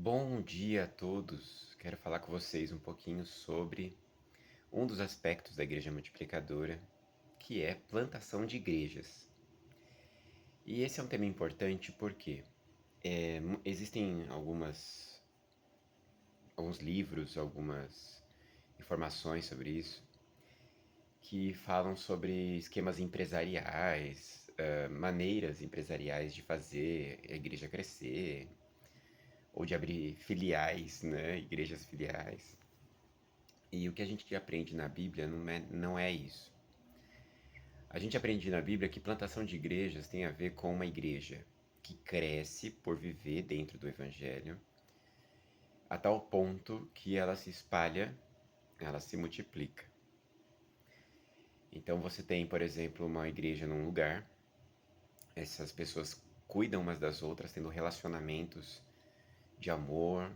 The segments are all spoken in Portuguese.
Bom dia a todos. Quero falar com vocês um pouquinho sobre um dos aspectos da Igreja Multiplicadora, que é plantação de igrejas. E esse é um tema importante porque existem alguns livros, algumas informações sobre isso, que falam sobre esquemas empresariais, maneiras empresariais de fazer a igreja crescer, ou de abrir filiais, né, igrejas filiais. E o que a gente aprende na Bíblia não é isso. A gente aprende na Bíblia que plantação de igrejas tem a ver com uma igreja que cresce por viver dentro do Evangelho, a tal ponto que ela se espalha, ela se multiplica. Então você tem, por exemplo, uma igreja num lugar, essas pessoas cuidam umas das outras, tendo relacionamentos de amor.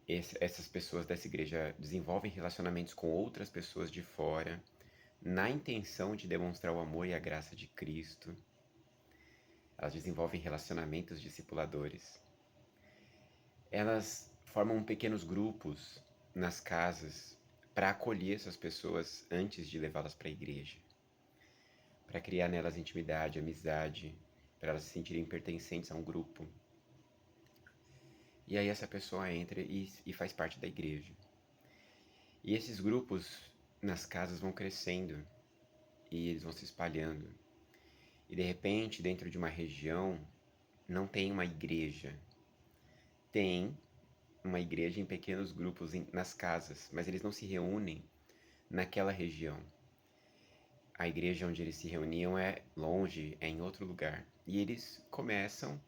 Essas pessoas dessa igreja desenvolvem relacionamentos com outras pessoas de fora, na intenção de demonstrar o amor e a graça de Cristo. Elas desenvolvem relacionamentos discipuladores. Elas formam pequenos grupos nas casas para acolher essas pessoas antes de levá-las para a igreja, para criar nelas intimidade, amizade, para elas se sentirem pertencentes a um grupo. E aí essa pessoa entra e faz parte da igreja. E esses grupos nas casas vão crescendo e eles vão se espalhando. E de repente, dentro de uma região, não tem uma igreja. Tem uma igreja em pequenos grupos nas casas, mas eles não se reúnem naquela região. A igreja onde eles se reuniam é longe, é em outro lugar. E eles começam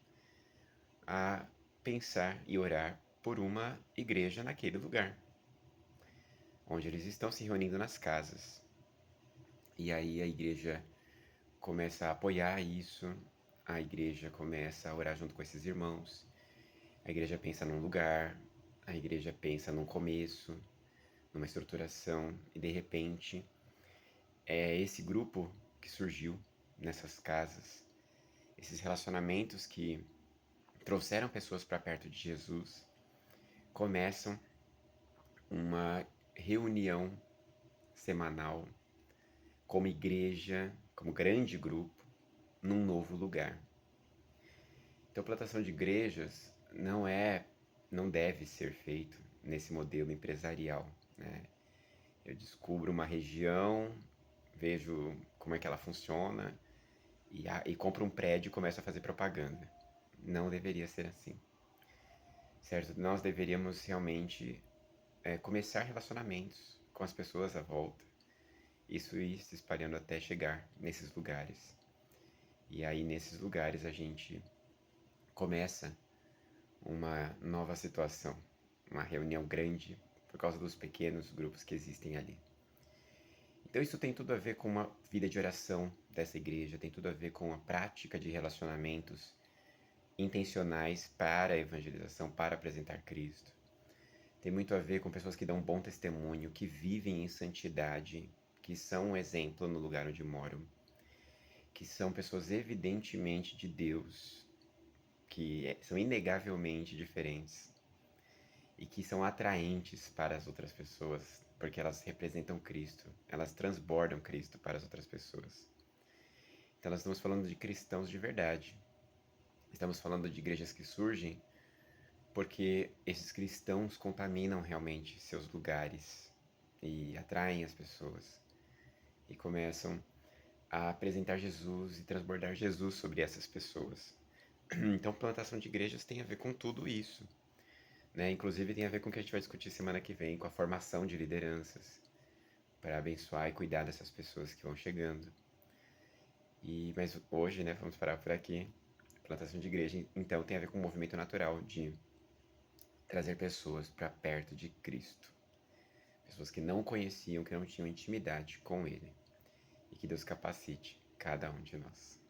a pensar e orar por uma igreja naquele lugar, onde eles estão se reunindo nas casas. E aí a igreja começa a apoiar isso, a igreja começa a orar junto com esses irmãos, a igreja pensa num lugar, a igreja pensa num começo, numa estruturação, e de repente é esse grupo que surgiu nessas casas, esses relacionamentos que trouxeram pessoas para perto de Jesus, começam uma reunião semanal como igreja, como grande grupo, num novo lugar. Então, plantação de igrejas não deve ser feito nesse modelo empresarial, né? Eu descubro uma região, vejo como é que ela funciona e compro um prédio e começo a fazer propaganda. Não deveria ser assim, certo? Nós deveríamos realmente começar relacionamentos com as pessoas à volta. Isso ir se espalhando até chegar nesses lugares. E aí, nesses lugares, a gente começa uma nova situação, uma reunião grande por causa dos pequenos grupos que existem ali. Então isso tem tudo a ver com uma vida de oração dessa igreja, tem tudo a ver com a prática de relacionamentos intencionais para a evangelização, para apresentar Cristo. Tem muito a ver com pessoas que dão um bom testemunho, que vivem em santidade, que são um exemplo no lugar onde moram, que são pessoas evidentemente de Deus, que são inegavelmente diferentes e que são atraentes para as outras pessoas, porque elas representam Cristo, elas transbordam Cristo para as outras pessoas. Então nós estamos falando de cristãos de verdade. Estamos falando de igrejas que surgem porque esses cristãos contaminam realmente seus lugares e atraem as pessoas e começam a apresentar Jesus e transbordar Jesus sobre essas pessoas. Então, plantação de igrejas tem a ver com tudo isso, né? Inclusive tem a ver com o que a gente vai discutir semana que vem, com a formação de lideranças, para abençoar e cuidar dessas pessoas que vão chegando. Mas hoje, né, vamos parar por aqui. Plantação de igreja, então, tem a ver com o movimento natural de trazer pessoas para perto de Cristo. Pessoas que não conheciam, que não tinham intimidade com Ele. E que Deus capacite cada um de nós.